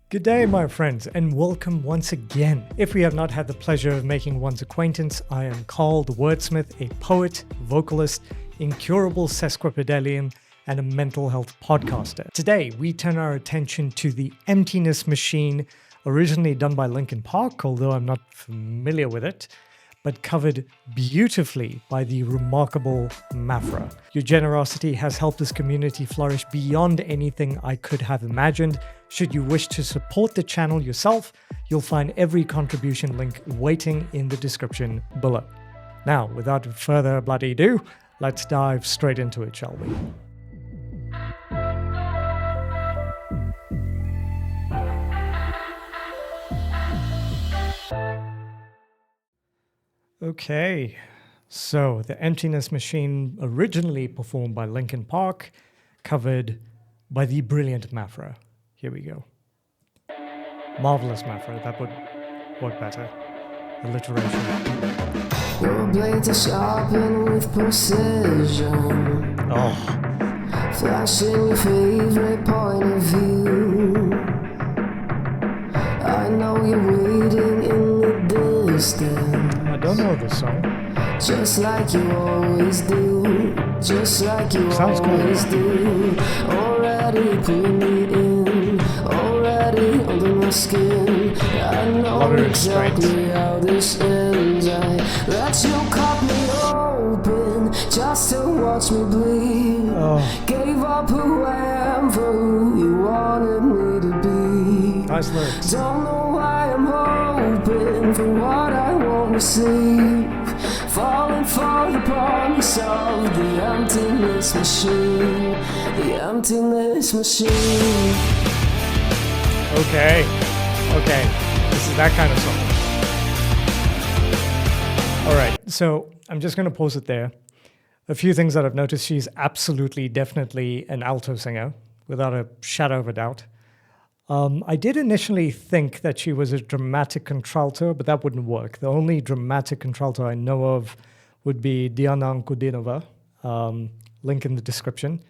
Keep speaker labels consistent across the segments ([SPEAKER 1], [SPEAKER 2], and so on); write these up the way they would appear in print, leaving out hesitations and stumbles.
[SPEAKER 1] Good day, my friends, and welcome once again. If we have not had the pleasure of making one's acquaintance, I am Carl The WordSmith, a poet, vocalist, incurable sesquipedalian, and a mental health podcaster. Today, we turn our attention to the Emptiness Machine, originally done by Linkin Park, although I'm not familiar with it, but covered beautifully by the remarkable MAPHRA. Your generosity has helped this community flourish beyond anything I could have imagined. Should you wish to support the channel yourself, you'll find every contribution link waiting in the description below. Now, without further bloody ado, let's dive straight into it, shall we? Okay, so the Emptiness Machine, originally performed by Linkin Park, covered by the brilliant MAPHRA. Here we go. Marvelous MAPHRA, that would work better. Alliteration.
[SPEAKER 2] Your blades are sharpened with precision.
[SPEAKER 1] Oh,
[SPEAKER 2] Flashing your favorite point of view. I know you're waiting in the distance.
[SPEAKER 1] I don't know this song.
[SPEAKER 2] Just like you always do. Just like you
[SPEAKER 1] Sounds cool.
[SPEAKER 2] always do. Already putting it in. Already under my skin. I know
[SPEAKER 1] Love it
[SPEAKER 2] exactly how this ends. I let you cut me open just to watch me bleed.
[SPEAKER 1] Oh,
[SPEAKER 2] Gave up who I am for who you wanted me to be.
[SPEAKER 1] nice lyrics.
[SPEAKER 2] Don't know why I'm hoping for what I won't receive. Falling for the promise of the emptiness machine. The emptiness machine.
[SPEAKER 1] Okay, this is that kind of song. All right, so I'm just going to pause it there. A few things that I've noticed: she's absolutely, definitely an alto singer, without a shadow of a doubt. I did initially think that she was a dramatic contralto, but that wouldn't work. The only dramatic contralto I know of would be Diana Ankudinova, link in the description.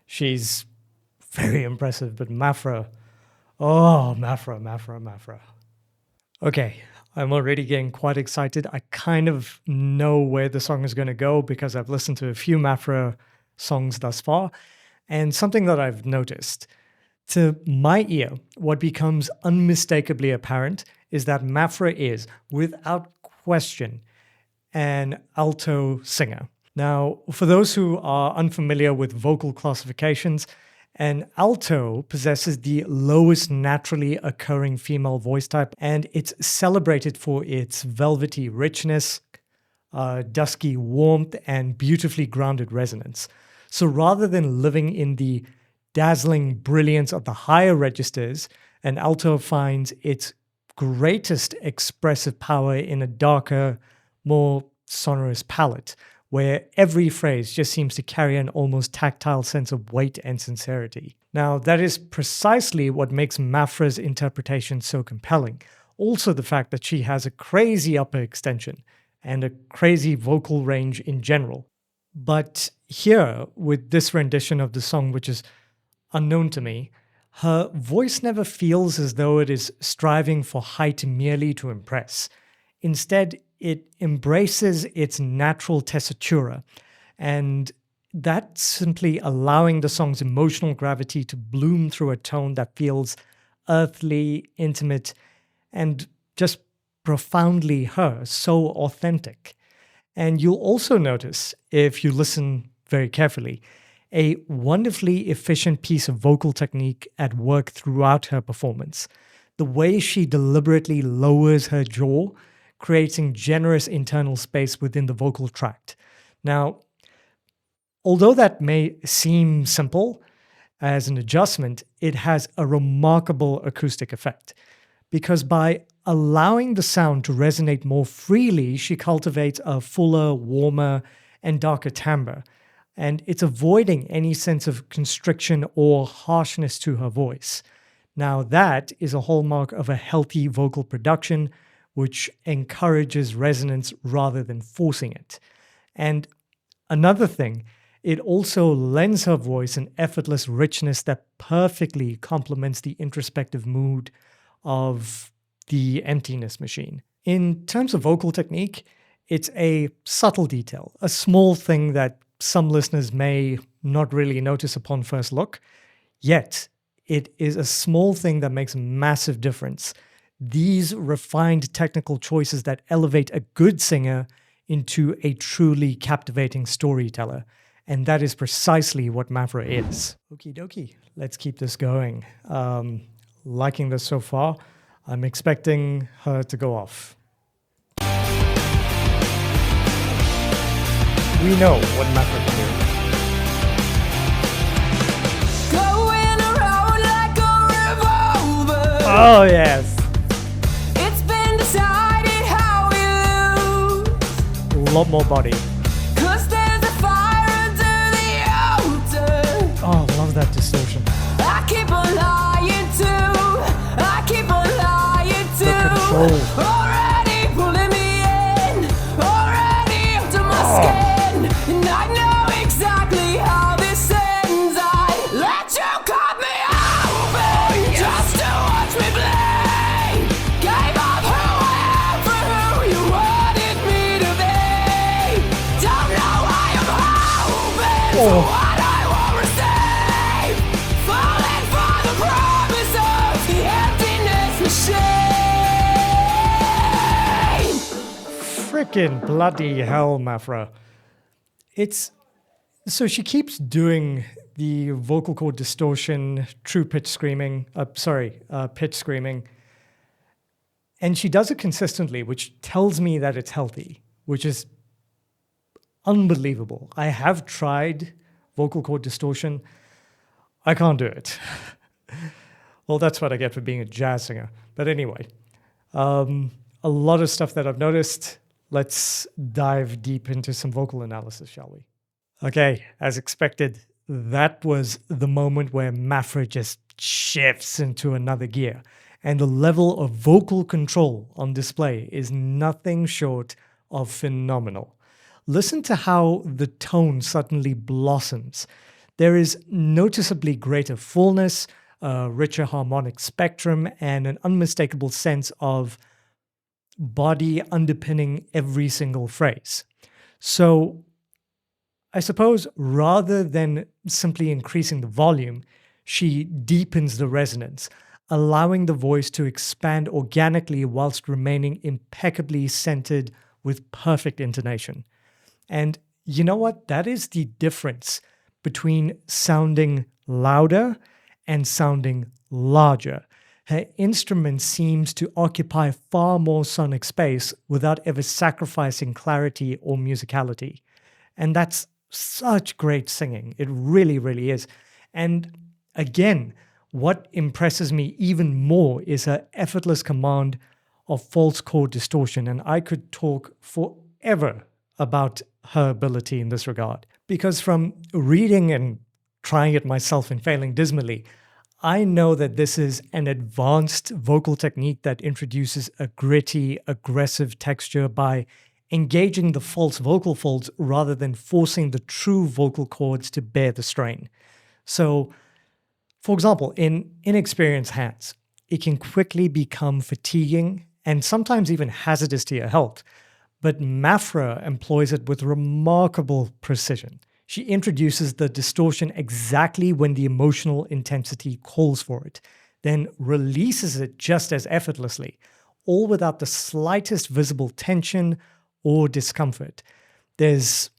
[SPEAKER 1] She's very impressive, but MAPHRA, MAPHRA. Okay, I'm already getting quite excited. I kind of know where the song is going to go because I've listened to a few MAPHRA songs thus far, and something that I've noticed. To my ear, what becomes unmistakably apparent is that MAPHRA is, without question, an alto singer. Now, for those who are unfamiliar with vocal classifications, an alto possesses the lowest naturally occurring female voice type, and it's celebrated for its velvety richness, dusky warmth, and beautifully grounded resonance. So rather than living in the dazzling brilliance of the higher registers, an alto finds its greatest expressive power in a darker, more sonorous palette, where every phrase just seems to carry an almost tactile sense of weight and sincerity. Now, that is precisely what makes MAPHRA's interpretation so compelling. Also the fact that she has a crazy upper extension and a crazy vocal range in general. But here, with this rendition of the song, which is unknown to me, her voice never feels as though it is striving for height merely to impress. Instead, it embraces its natural tessitura, and that's simply allowing the song's emotional gravity to bloom through a tone that feels earthly, intimate, and just profoundly her, so authentic. And you'll also notice, if you listen very carefully, a wonderfully efficient piece of vocal technique at work throughout her performance. The way she deliberately lowers her jaw, creating generous internal space within the vocal tract. Now, although that may seem simple as an adjustment, it has a remarkable acoustic effect, because by allowing the sound to resonate more freely, she cultivates a fuller, warmer, and darker timbre, and it's avoiding any sense of constriction or harshness to her voice. Now, that is a hallmark of a healthy vocal production, which encourages resonance rather than forcing it. And another thing it also lends her voice an effortless richness that perfectly complements the introspective mood of the Emptiness Machine. In terms of vocal technique, it's a subtle detail, a small thing that some listeners may not really notice upon first look, yet it is a small thing that makes a massive difference. These refined technical choices that elevate a good singer into a truly captivating storyteller. And that is precisely what MAPHRA is. Okie dokie, let's keep this going. Liking this so far. I'm expecting her to go off. We know what MAPHRA can do.
[SPEAKER 2] Going around like a revolver.
[SPEAKER 1] Oh, yes.
[SPEAKER 2] It's been decided how we lose.
[SPEAKER 1] A lot more body.
[SPEAKER 2] 'Cause there's a fire under the altar.
[SPEAKER 1] Oh, I love that distortion.
[SPEAKER 2] I keep on lying to. I keep on lying to.
[SPEAKER 1] The control.
[SPEAKER 2] Already pulling me in. Already up to my skin. And I know exactly how this ends. I let you cut me open just to watch me bleed. Gave up who I am for who you wanted me to be. Don't know why I'm hoping for what I won't receive. Falling for the promise of the emptiness machine.
[SPEAKER 1] Frickin' bloody hell, MAPHRA. So she keeps doing the vocal cord distortion, true pitch screaming, pitch screaming. And she does it consistently, which tells me that it's healthy, which is unbelievable. I have tried vocal cord distortion. I can't do it. Well, that's what I get for being a jazz singer. But anyway, a lot of stuff that I've noticed. Let's dive deep into some vocal analysis, shall we? Okay, as expected, that was the moment where MAPHRA just shifts into another gear. And the level of vocal control on display is nothing short of phenomenal. Listen to how the tone suddenly blossoms. There is noticeably greater fullness, a richer harmonic spectrum, and an unmistakable sense of body underpinning every single phrase. So I suppose rather than simply increasing the volume, she deepens the resonance, allowing the voice to expand organically whilst remaining impeccably centered with perfect intonation. And you know what? That is the difference between sounding louder and sounding larger. Her instrument seems to occupy far more sonic space without ever sacrificing clarity or musicality. And that's such great singing. It really, really is. And again, what impresses me even more is her effortless command of false chord distortion. And I could talk forever about her ability in this regard. Because from reading and trying it myself and failing dismally, I know that this is an advanced vocal technique that introduces a gritty, aggressive texture by engaging the false vocal folds rather than forcing the true vocal cords to bear the strain. So, for example, in inexperienced hands, it can quickly become fatiguing and sometimes even hazardous to your health. But MAPHRA employs it with remarkable precision. She introduces the distortion exactly when the emotional intensity calls for it, then releases it just as effortlessly, all without the slightest visible tension or discomfort. There's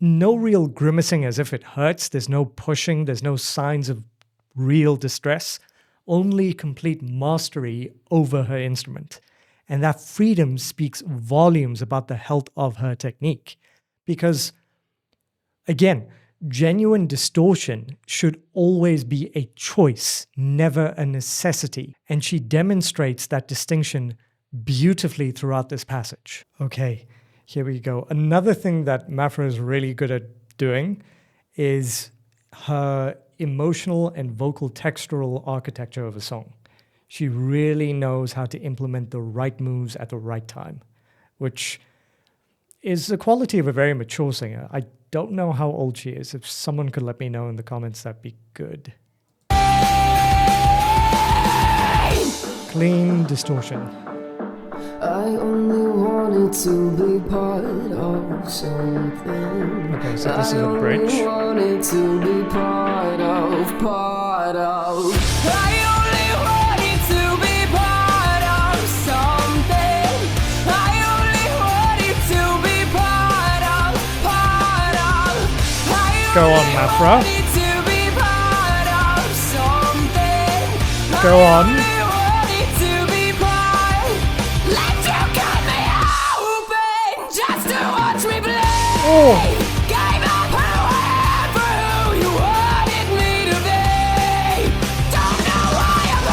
[SPEAKER 1] no real grimacing as if it hurts, there's no pushing, there's no signs of real distress, only complete mastery over her instrument. And that freedom speaks volumes about the health of her technique. Because again, genuine distortion should always be a choice, never a necessity. And she demonstrates that distinction beautifully throughout this passage. Okay, here we go. Another thing that MAPHRA is really good at doing is her emotional and vocal textural architecture of a song. She really knows how to implement the right moves at the right time, which is the quality of a very mature singer. I don't know how old she is. If someone could let me know in the comments, that'd be good. Clean distortion.
[SPEAKER 2] I only wanted to be part of something.
[SPEAKER 1] Okay, so this is a bridge.
[SPEAKER 2] I wanted to be part of. I only wanted to be part of something. I only wanted to be part of.
[SPEAKER 1] Go on, MAPHRA.
[SPEAKER 2] To be part of something.
[SPEAKER 1] Go on.
[SPEAKER 2] Oh. Gave up for who you wanted me to be. Don't know why I'm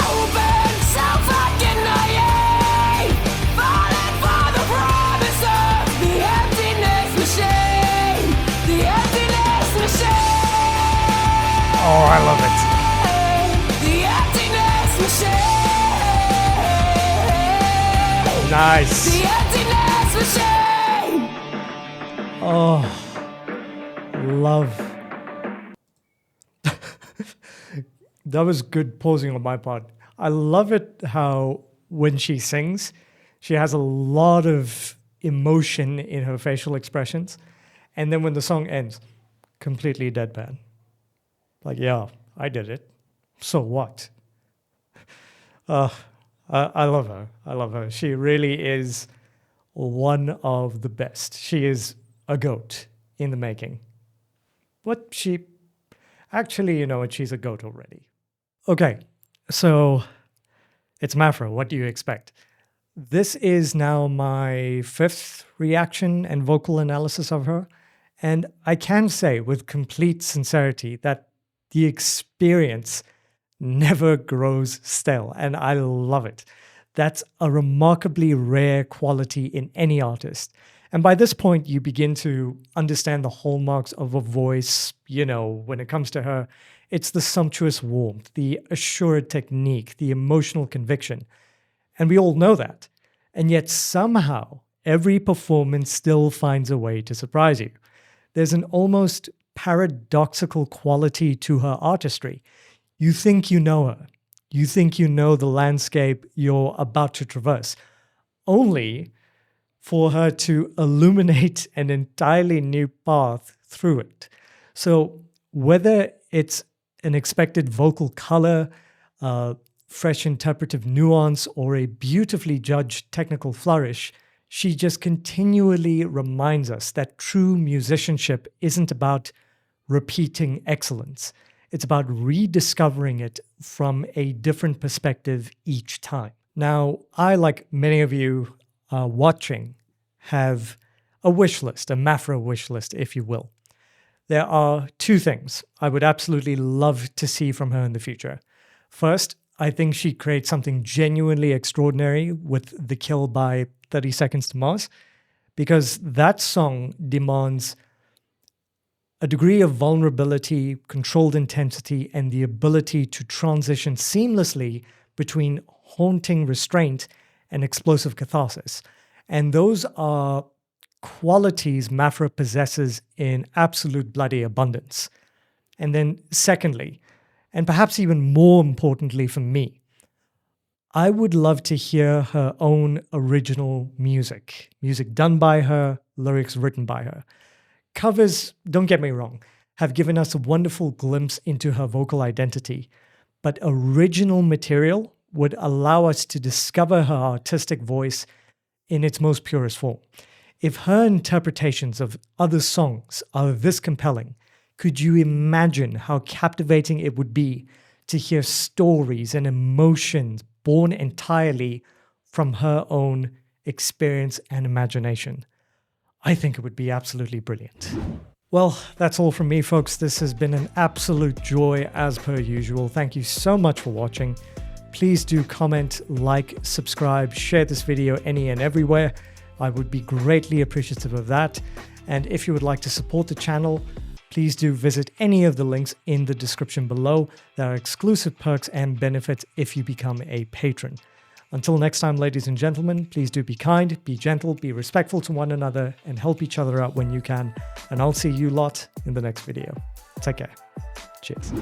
[SPEAKER 2] hoping, so fucking naive. Falling for the promise of the emptiness machine. The emptiness machine.
[SPEAKER 1] Oh, I love it.
[SPEAKER 2] The emptiness machine.
[SPEAKER 1] Nice.
[SPEAKER 2] The emptiness machine.
[SPEAKER 1] Oh, love. That was good pausing on my part. I love it how when she sings, she has a lot of emotion in her facial expressions. And then when the song ends, completely deadpan. Like, yeah, I did it. So what? I love her. I love her. She really is one of the best. She is a goat in the making. Actually, you know what, she's a goat already. Okay, so it's MAPHRA. What do you expect? This is now my 5th reaction and vocal analysis of her. And I can say with complete sincerity that the experience never grows stale. And I love it. That's a remarkably rare quality in any artist. And by this point, you begin to understand the hallmarks of a voice. You know, when it comes to her, it's the sumptuous warmth, the assured technique, the emotional conviction. And we all know that. And yet somehow, every performance still finds a way to surprise you. There's an almost paradoxical quality to her artistry. You think you know her. You think you know the landscape you're about to traverse. Only for her to illuminate an entirely new path through it. So whether it's an expected vocal color, fresh interpretive nuance, or a beautifully judged technical flourish, she just continually reminds us that true musicianship isn't about repeating excellence. It's about rediscovering it from a different perspective each time. Now, I, like many of you watching, have a wish list, a MAPHRA wish list, if you will. There are 2 things I would absolutely love to see from her in the future. First, I think she creates something genuinely extraordinary with The Kill by 30 Seconds to Mars, because that song demands a degree of vulnerability, controlled intensity, and the ability to transition seamlessly between haunting restraint and explosive catharsis. And those are qualities MAPHRA possesses in absolute bloody abundance. And then secondly, and perhaps even more importantly for me, I would love to hear her own original music done by her, lyrics written by her. Covers, don't get me wrong, have given us a wonderful glimpse into her vocal identity, but original material would allow us to discover her artistic voice in its most purest form. If her interpretations of other songs are this compelling, could you imagine how captivating it would be to hear stories and emotions born entirely from her own experience and imagination? I think it would be absolutely brilliant. Well, that's all from me, folks. This has been an absolute joy as per usual. Thank you so much for watching. Please do comment, like, subscribe, share this video any and everywhere. I would be greatly appreciative of that. And if you would like to support the channel, please do visit any of the links in the description below. There are exclusive perks and benefits if you become a patron. Until next time, ladies and gentlemen, please do be kind, be gentle, be respectful to one another, and help each other out when you can. And I'll see you lot in the next video. Take care. Cheers.